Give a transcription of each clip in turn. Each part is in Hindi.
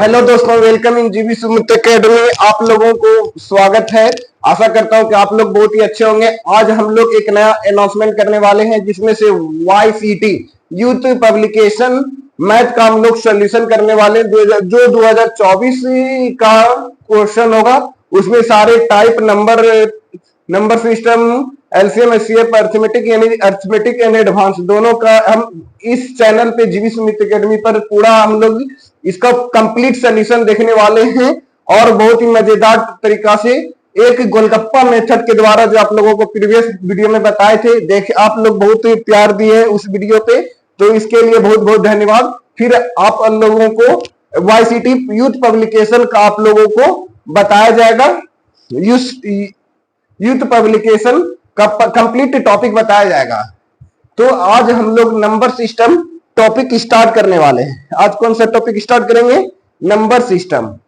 हेलो दोस्तों, वेलकम इन जीवी सुमित अकेडमी। आप लोगों को स्वागत है। आशा करता हूं कि आप लोग बहुत ही अच्छे होंगे। आज हम लोग एक नया अनाउंसमेंट करने वाले हैं जिसमें से YCT यूथ पब्लिकेशन मैथ का हम लोग सोल्यूशन करने वाले हैं। जो 2024 का क्वेश्चन होगा उसमें सारे type number system, LCM, HCF, arithmetic and advance दोनों का हम इस चैनल पे जीवी सुमित अकेडमी पर पूरा हम लोग इसका कंप्लीट सोल्यूशन देखने वाले हैं। और बहुत ही मजेदार तरीका से एक गोलगप्पा मेथड के द्वारा जो आप लोगों को प्रीवियस वीडियो में बताए थे, देख आप लोग बहुत ही प्यार दिए उस वीडियो पे, तो इसके लिए बहुत बहुत धन्यवाद। फिर आप लोगों को YCT यूथ पब्लिकेशन का आप लोगों को बताया जाएगा। यूथ पब्लिकेशन का कंप्लीट टॉपिक बताया जाएगा। तो आज हम लोग नंबर सिस्टम टॉपिक स्टार्ट करने वाले हैं। आज कौन सा टॉपिक स्टार्ट करेंगे? Number system.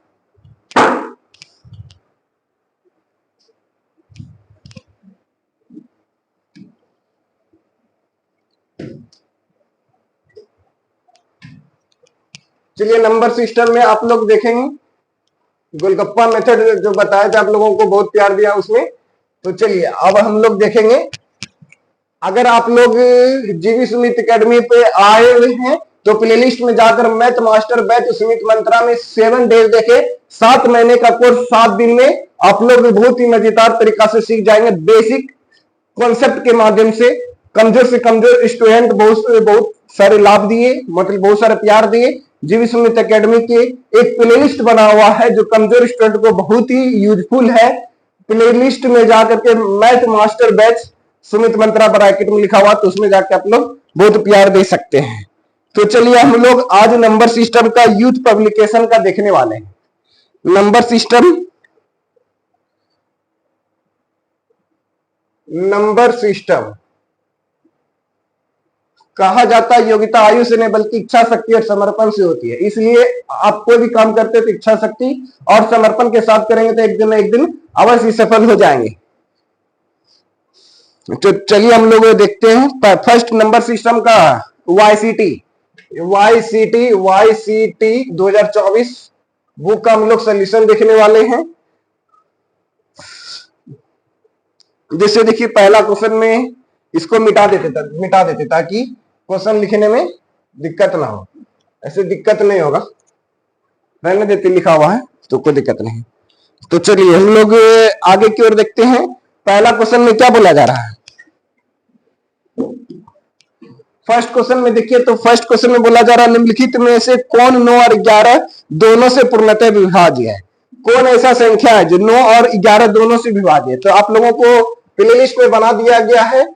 चलिए, नंबर सिस्टम में आप लोग देखेंगे गोलगप्पा मेथड जो बताया था, आप लोगों को बहुत प्यार दिया उसमें। तो चलिए अब हम लोग देखेंगे। अगर आप लोग जीवी सुमित अकेडमी पे आए हुए हैं तो प्लेलिस्ट में जाकर मैथ मास्टर बैच सुमित मंत्रा में 7 डेज देखे। 7 महीने का कोर्स 7 दिन में आप लोग बहुत ही मजेदार तरीका से सीख जाएंगे। बेसिक कॉन्सेप्ट के माध्यम से कमजोर स्टूडेंट बहुत सारे लाभ दिए, मतलब बहुत सारे प्यार दिए। जीवी सुमित अकेडमी के एक प्लेलिस्ट बना हुआ है जो कमजोर स्टूडेंट को बहुत ही यूजफुल है। प्लेलिस्ट में जाकर के मैथ मास्टर बैच सुमित मंत्रा ब्रैकेट में लिखा हुआ, तो उसमें जाकर आप लोग बहुत प्यार दे सकते हैं। तो चलिए हम लोग आज नंबर सिस्टम का यूथ पब्लिकेशन का देखने वाले हैं। नंबर सिस्टम कहा जाता है योग्यता आयु से नहीं बल्कि इच्छा शक्ति और समर्पण से होती है। इसलिए आप कोई भी काम करते हैं तो इच्छा शक्ति और समर्पण के साथ करेंगे तो एक दिन न एक दिन अवश्य सफल हो जाएंगे। तो चलिए हम लोग देखते हैं फर्स्ट नंबर सिस्टम का YCT 2024 बुक का हम लोग सोल्यूशन देखने वाले हैं। जैसे देखिए, पहला क्वेश्चन में इसको मिटा देते ताकि क्वेश्चन लिखने में दिक्कत ना हो। ऐसे दिक्कत नहीं होगा, रहने देते, लिखा हुआ है तो कोई दिक्कत नहीं। तो चलिए हम लोग आगे की ओर देखते हैं। पहला क्वेश्चन में क्या बोला जा रहा है? फर्स्ट क्वेश्चन में देखिए, तो फर्स्ट क्वेश्चन में बोला जा रहा है निम्नलिखित में से कौन 9 और 11 दोनों से पूर्णतः विभाज्य है? कौन ऐसा संख्या है जो 9 और 11 दोनों से विभाज्य है? तो आप लोगों को प्लेलिस्ट में बना दिया गया है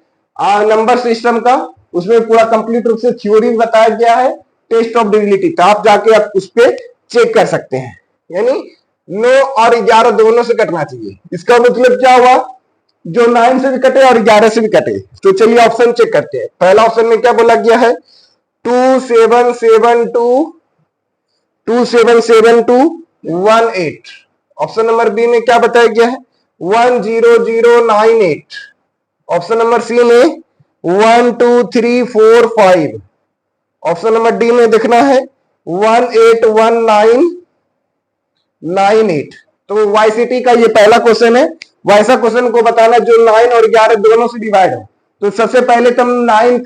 नंबर सिस्टम का। उसमें पूरा कंप्लीट रूप से थ्योरी बताया गया है, टेस्ट ऑफ डिविनिटी। तो आप जाके आप उस पर चेक कर सकते हैं। यानी 9 और 11 दोनों से कटना चाहिए। इसका मतलब क्या हुआ? जो 9 से भी कटे और 11 से भी कटे। तो चलिए ऑप्शन चेक करते हैं। पहला ऑप्शन में क्या बोला गया है? 277218। ऑप्शन नंबर बी में क्या बताया गया है? 10098। ऑप्शन नंबर सी में 12345। ऑप्शन नंबर डी में देखना है 181998। तो YCT का ये पहला क्वेश्चन है। वैसा क्वेश्चन को बताना जो 9 और 11 दोनों से डिवाइड हो। तो सबसे पहले तो हम 9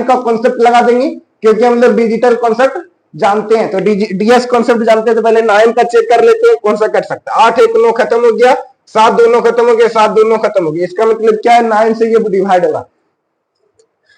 का कॉन्सेप्ट लगा देंगे, क्योंकि हम लोग डिजिटल कॉन्सेप्ट जानते हैं। तो DS कॉन्सेप्ट जानते हैं, तो पहले 9 का चेक कर लेते हैं कौन सा कट सकता है। 8 1 9 खत्म हो गया, 7 दोनों खत्म हो गया, 7 दोनों खत्म हो गया। इसका मतलब क्या है? 9 से ये डिवाइड होगा।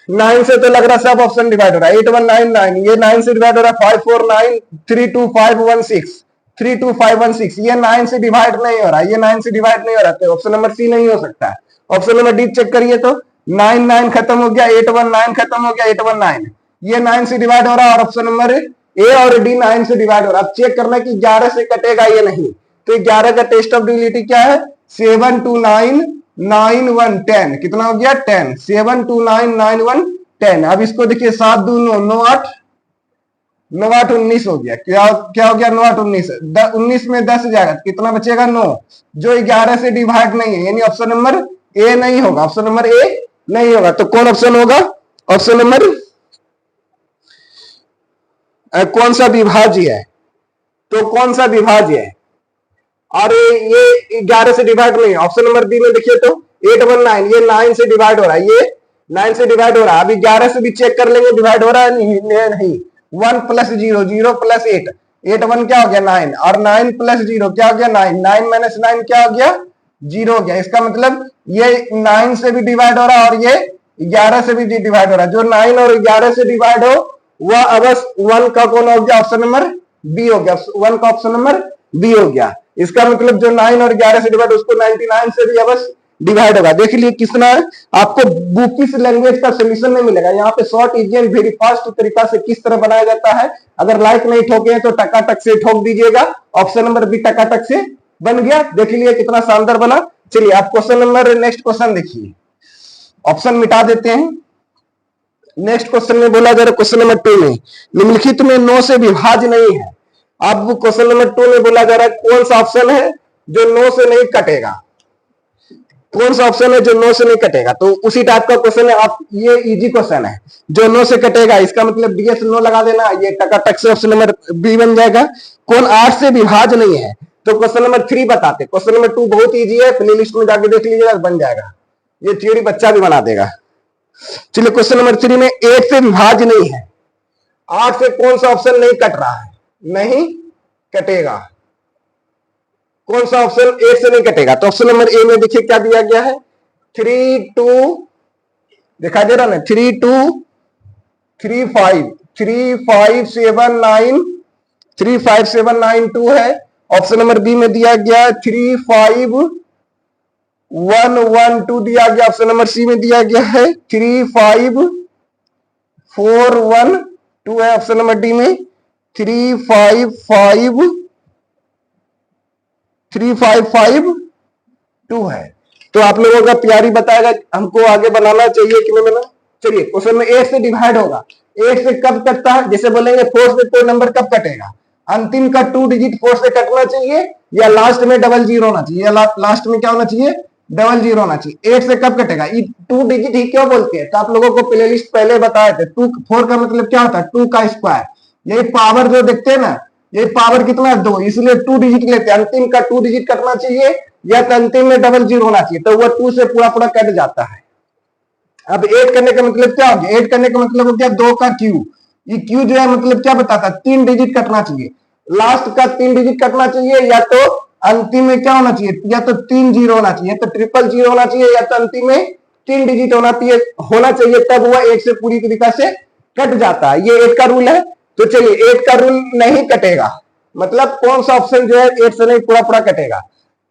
9 से तो लग रहा है सब ऑप्शन डिवाइड हो रहा है। 8199 ये 9 से डिवाइड हो रहा है। 549325516 32516 ये 9 से डिवाइड नहीं हो रहा है। ये 9 से डिवाइड नहीं हो रहा है। ऑप्शन नंबर सी नहीं हो सकता है। ऑप्शन नंबर डी चेक करिए तो 99 खत्म हो गया, 819 खत्म हो गया, 819 ये 9 से डिवाइड हो रहा है। और ऑप्शन नंबर ए और डी 9 से डिवाइड हो रहा है। अब चेक करना कि 11 से कटेगा ये नहीं। तो 11 का टेस्ट ऑफ डिविनिटी क्या है? 7299110। कितना हो गया? 10। 7299110। अब इसको देखिए, 7 2 9 9 8 9 8 19 हो गया। क्या हो गया? 9 8 19। 19 में 10 जाएगा, कितना बचेगा? 9, जो 11 से डिवाइड नहीं है। यानी ऑप्शन नंबर ए नहीं होगा। ऑप्शन नंबर ए नहीं होगा। तो कौन ऑप्शन होगा? ऑप्शन नंबर कौन सा विभाज्य है? तो कौन सा विभाज्य है? और ये 11 से डिवाइड नहीं है। ऑप्शन नंबर बी में देखिए तो 819, ये 9 से डिवाइड हो रहा है, ये 9 से डिवाइड हो रहा है। अभी 11 से भी चेक कर लेंगे डिवाइड हो रहा है नहीं। 1 प्लस 0, 0 प्लस 8, 8 1 क्या हो गया 9, और 9 प्लस 0 क्या हो गया 9, 9 माइनस 9 क्या हो गया 0 हो गया। इसका मतलब ये 9 से भी डिवाइड हो रहा है और ये 11 से भी डिवाइड हो रहा है। जो 9 और 11 से डिवाइड हो वह अवश्य 1 का कौन हो गया? ऑप्शन नंबर बी हो गया। 1 का ऑप्शन नंबर बी हो गया। इसका मतलब जो 9 और 11 से डिवाइड उसको 99 से भी अवश्य डिवाइड होगा। देख लिए कितना आपको बुकिश लैंग्वेज का सोल्यूशन नहीं मिलेगा। यहाँ पे short easy and very fast तरीका से किस तरह बनाया जाता है। अगर लाइक नहीं ठोके हैं तो टकाटक से ठोक दीजिएगा। ऑप्शन नंबर बी टकाटक से बन गया। देख लिए कितना शानदार बना। चलिए आप क्वेश्चन नंबर नेक्स्ट क्वेश्चन देखिए। ऑप्शन मिटा देते हैं। नेक्स्ट क्वेश्चन में बोला जा रहा है क्वेश्चन नंबर 2 में निम्नलिखित में 9 से विभाज्य नहीं है। अब क्वेश्चन नंबर 2 में बोला जा रहा है कौन सा ऑप्शन है जो 9 से नहीं कटेगा? कौन सा ऑप्शन है जो 9 से नहीं कटेगा? तो उसी टाइप का क्वेश्चन है। आप ये इजी क्वेश्चन है जो 9 से कटेगा। इसका मतलब डीएस 9 लगा देना, ये टकाटक से ऑप्शन नंबर बी बन जाएगा। कौन 8 से विभाज्य नहीं है? तो क्वेश्चन नंबर 3 बताते। क्वेश्चन नंबर 2 बहुत इजी है, प्ले लिस्ट में जाके देख लीजिएगा, बन जाएगा। ये थियोरी बच्चा भी बना देगा। चलिए क्वेश्चन नंबर 3 में 8 से विभाज्य नहीं है। 8 से कौन सा ऑप्शन नहीं कट रहा है? नहीं कटेगा। कौन सा ऑप्शन 8 से नहीं कटेगा? तो ऑप्शन नंबर ए में देखिए क्या दिया गया है, 3 2 दिखाई दे रहा ना, 3 2 3 5 3 5 7 9 3 5 7 9 2 है। ऑप्शन नंबर बी में दिया गया 3 5 1 1 2 दिया गया। ऑप्शन नंबर सी में दिया गया है 3 5 4 1 2 है। ऑप्शन नंबर डी में 3 5 5 3 5 5 2 है। तो आप लोगों का प्यारी बताएगा हमको आगे बनाना चाहिए कि नहीं बनाना। चलिए क्वेश्चन में 8 से डिवाइड होगा। 8 से कब कटता है? जैसे बोलेंगे 4 से कोई नंबर कब कटेगा? अंतिम का 2 डिजिट 4 से कटना चाहिए या लास्ट में डबल जीरो होना चाहिए, या लास्ट में क्या होना चाहिए? डबल जीरो होना चाहिए। 8 से कब कटेगा? 2 डिजिट ही क्यों बोलते हैं? तो आप लोगों को प्लेलिस्ट पहले बताए थे। 2 4 का मतलब क्या होता है? 2 का स्क्वायर। यही पावर जो देखते हैं ना, ये पावर कितना है? 2, इसलिए 2 डिजिट लेते हैं। अंतिम का 2 डिजिट कटना चाहिए या तो अंतिम में डबल जीरो होना चाहिए, तो वह 2 से पूरा पूरा कट जाता है। अब 8 करने का मतलब क्या हो गया? 8 करने का मतलब हो गया 2 का क्यू। ये क्यू जो है मतलब क्या बताता है? 3 डिजिट कटना चाहिए। लास्ट का 3 डिजिट कटना चाहिए या तो अंतिम में क्या होना चाहिए? या तो 3 जीरो होना चाहिए, तो ट्रिपल जीरो होना चाहिए, या तो अंतिम में 3 डिजिट होना चाहिए, तब वह 8 से पूरी तरीका से कट जाता है। ये 8 का रूल है। तो चलिए 8 का रूल नहीं कटेगा, मतलब कौन सा ऑप्शन जो है 8 से नहीं पूरा पूरा कटेगा?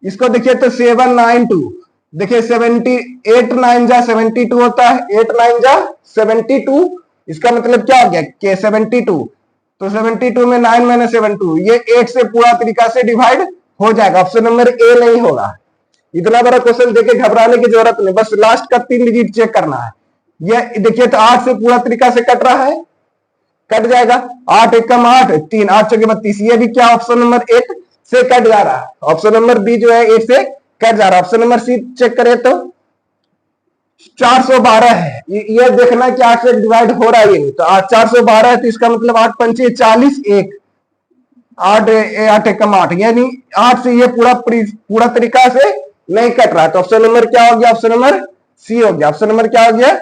इसको देखिए तो 7 9 2 देखिए 8 9 जा 72 होता है। 8 9 जा 72, इसका मतलब क्या हो गया कि 72। तो 72 में 9 माइनस 72, ये 8 से पूरा तरीका से डिवाइड हो जाएगा। ऑप्शन नंबर ए नहीं होगा। इतना बड़ा क्वेश्चन देके घबराने की जरूरत नहीं, बस लास्ट का 3 डिजिट चेक करना है। ये देखिए तो 8 से पूरा तरीका से कट रहा है, कट जाएगा। 8 एकम 8 3 8 चौके 32, ये भी क्या ऑप्शन नंबर 8 से कट जा रहा है। ऑप्शन नंबर बी जो है 8 से कट जा रहा है। ऑप्शन नंबर सी चेक करें तो 412 है। ये देखना कि 8 से डिवाइड हो रहा है ये नहीं, तो 412 है, तो इसका मतलब 8 पंचे 40, 1 8 8 एकम 8, यानी 8 से ये पूरा तरीका से नहीं कट रहा है। तो ऑप्शन नंबर क्या हो गया? ऑप्शन नंबर सी हो गया। ऑप्शन नंबर क्या हो गया?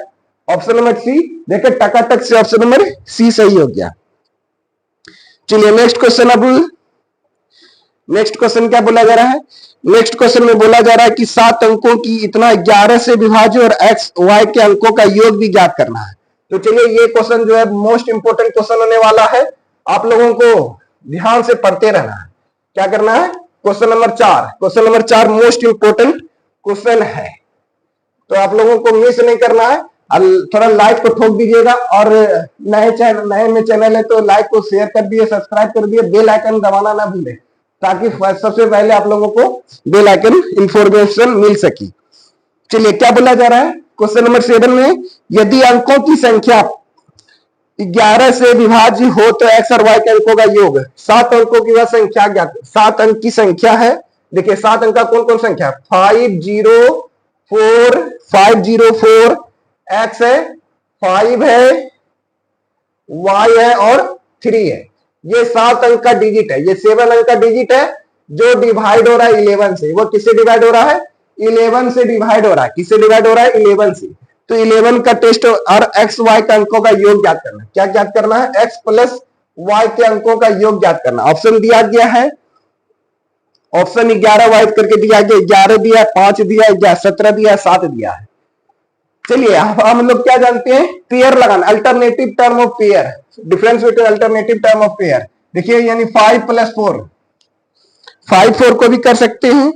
Option number C. देखिए टकाटक से ऑप्शन नंबर सी सही हो गया। चलिए नेक्स्ट क्वेश्चन। अब नेक्स्ट क्वेश्चन क्या बोला जा रहा है? नेक्स्ट क्वेश्चन में बोला जा रहा है कि 7 अंकों की इतना 11 से विभाज्य और एक्स वाई के अंकों का योग भी ज्ञात करना है। तो चलिए ये क्वेश्चन जो है मोस्ट इंपोर्टेंट क्वेश्चन होने वाला है। आप लोगों को ध्यान से पढ़ते रहना है। क्या करना है? Question number 4, question number 4 most important question है, तो आप लोगों को मिस नहीं करना है। थोड़ा लाइक को ठोक दीजिएगा, और नए में चैनल है तो लाइक को शेयर कर दिए, सब्सक्राइब कर दिए, बेल आइकन दबाना ना भूले, ताकि सबसे पहले आप लोगों को बेल आइकन इंफॉर्मेशन मिल सकी। चलिए क्या बोला जा रहा है क्वेश्चन नंबर 7 में, यदि अंकों की संख्या 11 से विभाज्य हो तो एक्स और वाई के अंकों का योग। 7 अंकों की वह संख्या ज्ञात। 7 अंक की संख्या है। देखिए 7 अंक का कौन कौन संख्या? 504 504, एक्स है, 5 है, वाई है और 3 है। ये 7 अंक का डिजिट है, ये 7 अंक का डिजिट है जो डिवाइड हो रहा है 11 से। वो किससे डिवाइड हो रहा है? 11 से डिवाइड हो रहा है। किससे डिवाइड हो रहा है? 11 से। तो 11 का टेस्ट और एक्स वाई के अंकों का योग ज्ञात करना। क्या ज्ञात करना है? एक्स प्लस वाई के अंकों का योग ज्ञात करना। ऑप्शन दिया गया है, ऑप्शन 11 वाइज करके दिया गया, 11 दिया, 5 दिया, 17 दिया, 7 दिया है। चलिए अब हम लोग क्या जानते हैं? पेयर लगाना, alternative term of pair, difference between alternative term of pair. देखिए यानी 5 प्लस 4, 5 4 को भी कर सकते हैं,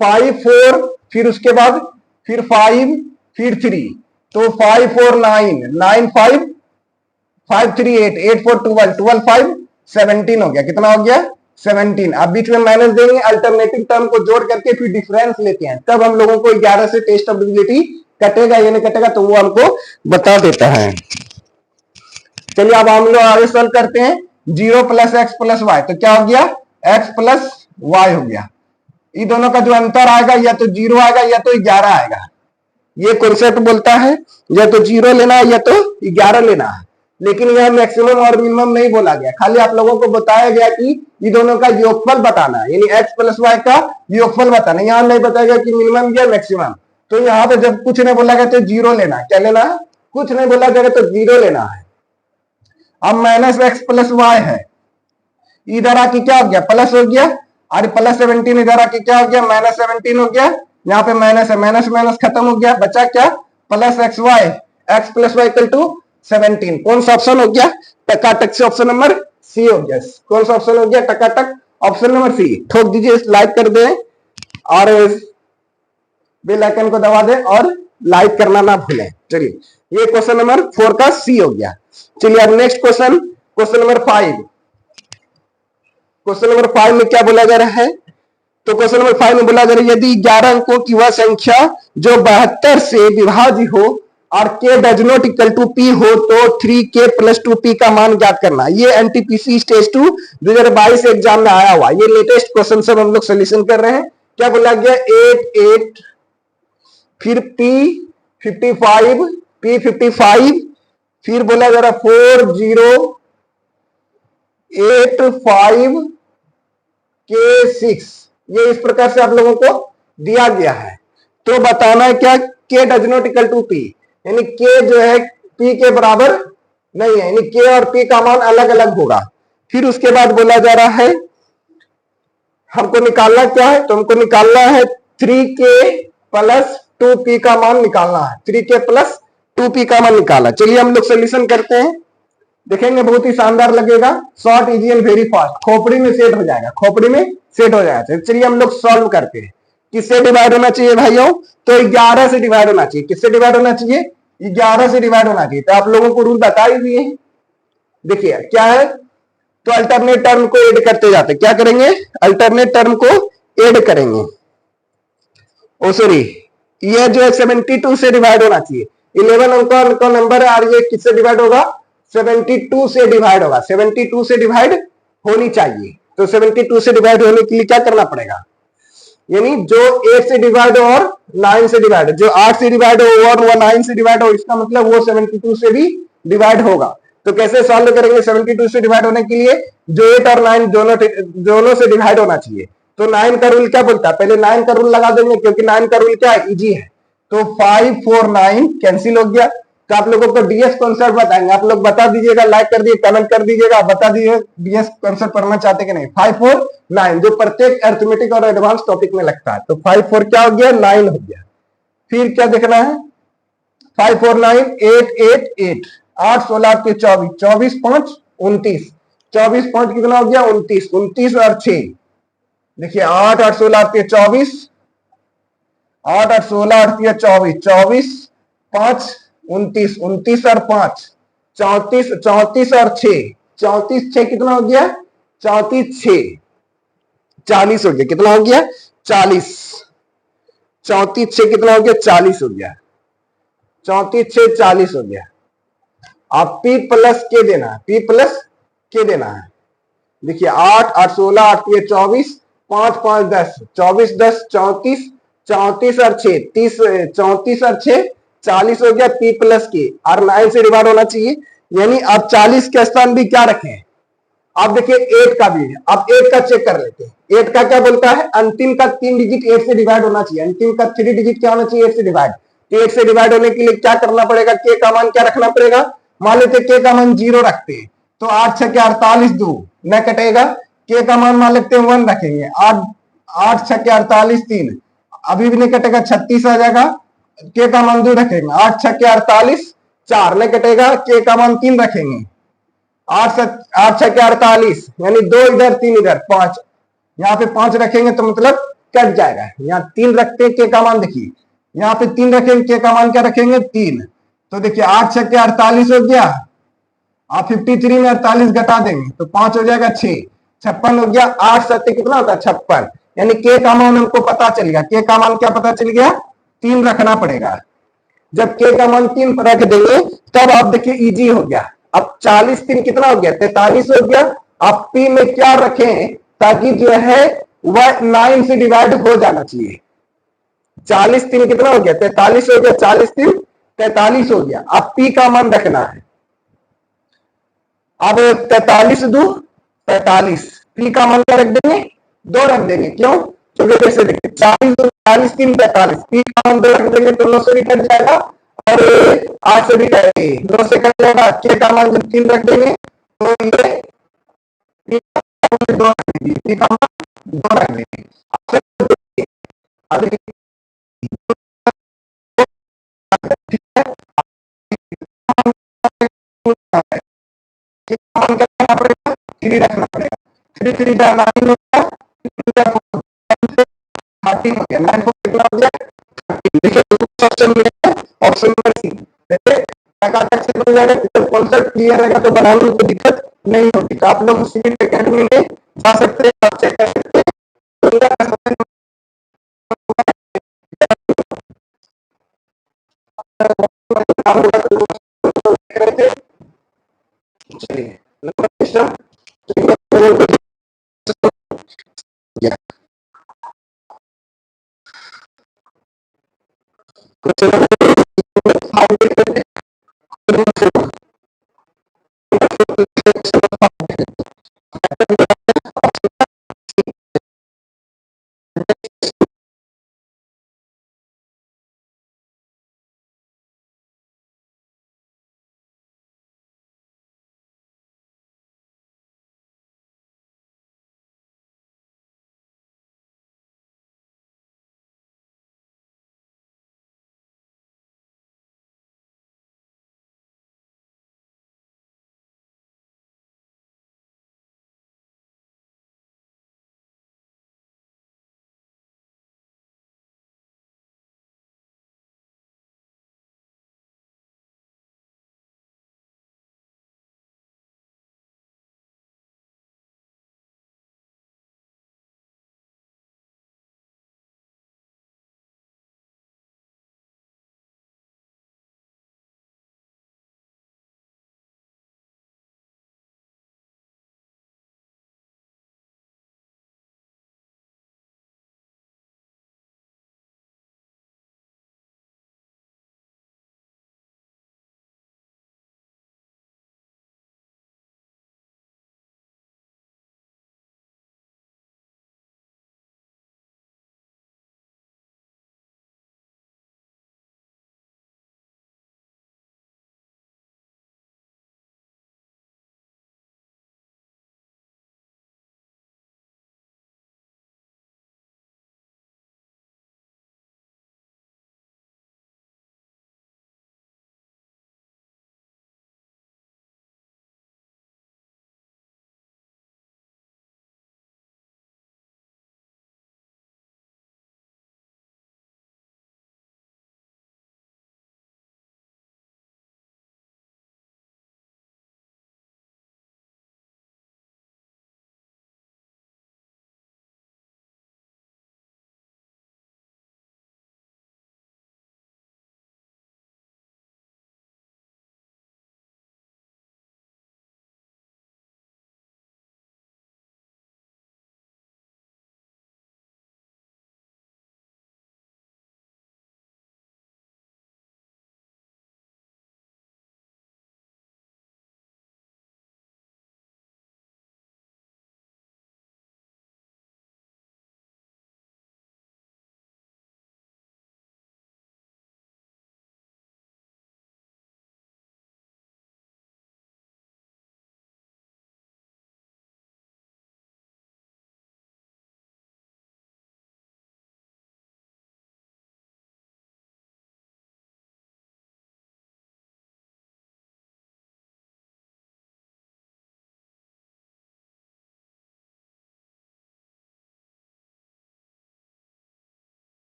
5 4 फिर उसके बाद फिर 5 फिर 3, तो 5 4 9, 9 5 5 3 8, 8 4 12, 12 5 17 हो गया। कितना हो गया? 17। अब बीच में माइनस देंगे, अल्टरनेटिव टर्म को जोड़ करके फिर डिफरेंस लेते हैं, तब हम लोगों को 11 से टेस्ट ऑफ एबिलिटी कटेगा या नहीं कटेगा तो वो हमको बता देता है। चलिए अब हम लोग आगे सॉल्व करते हैं। 0 प्लस एक्स प्लस वाई, तो क्या हो गया? एक्स प्लस वाई हो गया। इन दोनों का जो अंतर आएगा या तो 0 आएगा या तो 11 आएगा। ये कॉन्सेप्ट बोलता है या तो 0 लेना है या तो 11 लेना है, लेकिन यह मैक्सिमम और मिनिमम नहीं बोला गया, खाली आप लोगों को बताया गया कि ये दोनों का योगफल बताना है, यानी एक्स प्लस वाई का योगफल बताना। यहां नहीं बताया गया कि मिनिमम या मैक्सिमम। तो यहाँ पे जब कुछ नहीं बोला गया तो 0 लेना है। क्या लेना है? कुछ नहीं बोला गया तो 0 लेना है। अब माइनस एक्स प्लस वाई है, इधर आके क्या हो गया? प्लस हो गया, और प्लस 17 इधर आके क्या हो गया? माइनस 17 हो गया। यहाँ पे माइनस है, माइनस माइनस खत्म हो गया, बचा क्या? Plus X Y, X plus Y equal to 17। कौन सा ऑप्शन हो गया? टकाटक से ऑप्शन नंबर सी हो गया। कौन सा ऑप्शन हो गया? टकाटक ऑप्शन नंबर सी। ठोक दीजिए, लाइक कर दे और बेल आइकन को दबा दें और लाइक करना ना भूलें। चलिए ये क्वेश्चन नंबर 4 का सी हो गया। चलिए अब next question, question number 5। Question number 5 में क्या बोला जा रहा है? तो क्वेश्चन नंबर 5 में बोला जा रहा है यदि 11 अंकों की वह संख्या जो 72 से विभाज्य हो और k does not equal to p हो तो 3k प्लस 2p का मान ज्ञात करना। ये एनटीपीसी स्टेज 2 2022 एग्जाम में आया हुआ, ये लेटेस्ट क्वेश्चन सब हम लोग सोल्यूशन कर रहे हैं। क्या बोला गया? 8 8 फिर p 55, p 55, फिर बोला जा रहा 4 0 8 5 k 6। ये इस प्रकार से आप लोगों को दिया गया है। तो बताना है क्या? k does not equal to p, यानी k जो है p के बराबर नहीं है, यानी k और p का मान अलग अलग होगा। फिर उसके बाद बोला जा रहा है हमको निकालना क्या है? तो हमको निकालना है 3k प्लस 2p का मान निकालना है। 3k प्लस 2p का मान निकाला। चलिए हम लोग सोल्यूशन करते हैं, देखेंगे बहुत ही शानदार लगेगा। Short easy and very fast, खोपड़ी में सेट हो जाएगा, खोपड़ी में सेट हो जाएगा। चलिए हम लोग सॉल्व करते हैं। किससे डिवाइड होना चाहिए भाइयों? तो 11 से डिवाइड होना चाहिए। किससे डिवाइड होना चाहिए? 11 से डिवाइड होना चाहिए। तो आप लोगों को रूल बता ही दिए। देखिए क्या है, तो अल्टरनेट टर्म को ऐड करते जाते। क्या करेंगे? अल्टरनेट टर्म को ऐड करेंगे। ओ सॉरी, ये जो है 72 से डिवाइड होना चाहिए। 11 अंक का नंबर है और ये किससे डिवाइड होगा? 72 से डिवाइड होगा। 72 से डिवाइड होनी चाहिए। तो 72 से डिवाइड होने के लिए क्या करना पड़ेगा? यानी जो 8 से डिवाइड हो और 9 से डिवाइड, जो 8 से डिवाइड हो और वो 9 से डिवाइड हो, इसका मतलब वो 72 से भी डिवाइड होगा। तो कैसे सॉल्व करेंगे? 72 से डिवाइड होने के लिए जो 8 और 9 दोनों से डिवाइड होना चाहिए। तो 9 का रूल क्या बोलता है? पहले 9 का रूल लगा देंगे, क्योंकि 9 का रूल क्या है? इजी है। तो 5 4 9 कैंसिल हो गया। तो आप लोगों को डीएस कॉन्सेप्ट बताएंगे, आप लोग बता दीजिएगा, लाइक कर दीजिए, कमेंट कर दीजिएगा, बता दीजिए डीएस कॉन्सेप्ट पढ़ना चाहते कि नहीं। 5 4 9 जो प्रत्येक अर्थमेटिक और एडवांस टॉपिक में लगता है। तो 5 4 क्या हो गया? 9 हो गया। फिर क्या देखना है? 5 4 9 8 8 8, 8 16 24, 24 5 29, 24 5 कितना हो गया? 29, 29 और 6, देखिए 8 8 16 24, 8 8 16 24, 24 5 29, 29 और 5 34, 34 और 6, 34 6 कितना हो गया? 34 6 40 हो गया। कितना हो गया? 40। 34 6 कितना हो गया? 40 हो गया। 34 6 40 हो गया। आप p प्लस के देना है, p प्लस के देना है। देखिए 8 8 16 8 24, 5 5 10, 24 10 34, 34 और 6 30, 34 और 6 40 हो गया। p प्लस के और 9 से डिवाइड होना चाहिए, यानी आप 40 के स्थान भी क्या रखें? आप देखिए 8 का भी है, आप 8 का चेक कर लेते हैं। 8 का क्या बोलता है, अंतिम का 3 डिजिट 8 से डिवाइड होना चाहिए, अंतिम का 3 डिजिट क्या होना चाहिए, 8 से डिवाइड। तो 8 से डिवाइड होने के लिए क्या करना पड़ेगा, के का मान क्या रखना पड़ेगा। मान लेते के का मान 0 रखते हैं, तो 8 छक्के 48 2 न कटेगा। के का मान लेते हैं 1 रखेंगे, 8 छक्के 48 3, अभी भी नहीं कटेगा, 36 आ जाएगा। के का मान 2 रखेंगे, 8 छक्के 48 4 नहीं कटेगा, के का मान 3 रखेंगे, 8 छक्के 48, यानी 2 इधर 3 इधर 5, यहाँ पे 5 रखेंगे तो मतलब कट जाएगा। यहाँ 3 रखते हैं, के का मान देखिए, यहाँ पे 3 रखेंगे, के का मान क्या रखेंगे 3। तो देखिए 8 छक्के 48 हो गया, आप 53 में 48 घटा देंगे तो 5 हो जाएगा 6, 56 हो गया। 8 सत्य कितना होता है 56, यानी के का मान हमको पता चल गया। के का मान क्या पता चल गया, 3 रखना पड़ेगा। जब के का मान 3 रख देंगे तब आप देखिए इजी हो गया। अब 40 3 कितना हो गया 43 हो गया। आप पी में क्या रखें ताकि जो है वह 9 से डिवाइड हो जाना चाहिए। 40 3 कितना हो गया 43 हो गया, 40 3 43 हो गया। अब पी का मान रखना है। अब 43 2 45, पी का मान क्या रख देंगे 2 रख देंगे, क्यों, क्योंकि जैसे देखिए 40 3 45, पी का मान 2 रख देंगे तो 9 से भी कट जाएगा और 8 से भी कटे 9 से कट जाएगा। के का मान जब 3 रख देंगे तो ये पी का मान 2 रख देंगे, पी का मान 2 रख देंगे। ठीक है, मान क्या रखना पड़ेगा 3 रखना पड़ेगा। 3 3 9 होगा, 13 हो गया, 9 को कितना हो गया 13। देखिए ऑप्शन में है, ऑप्शन नंबर सी। देखिए टकाटक से बन जाएगा, जब कॉन्सेप्ट क्लियर रहेगा तो बनाने में कोई दिक्कत नहीं होती। तो आप लोग सिविल एकेडमी में जा सकते हैं, आप चेक कर सकते हैं। चलिए नंबर सिस्टम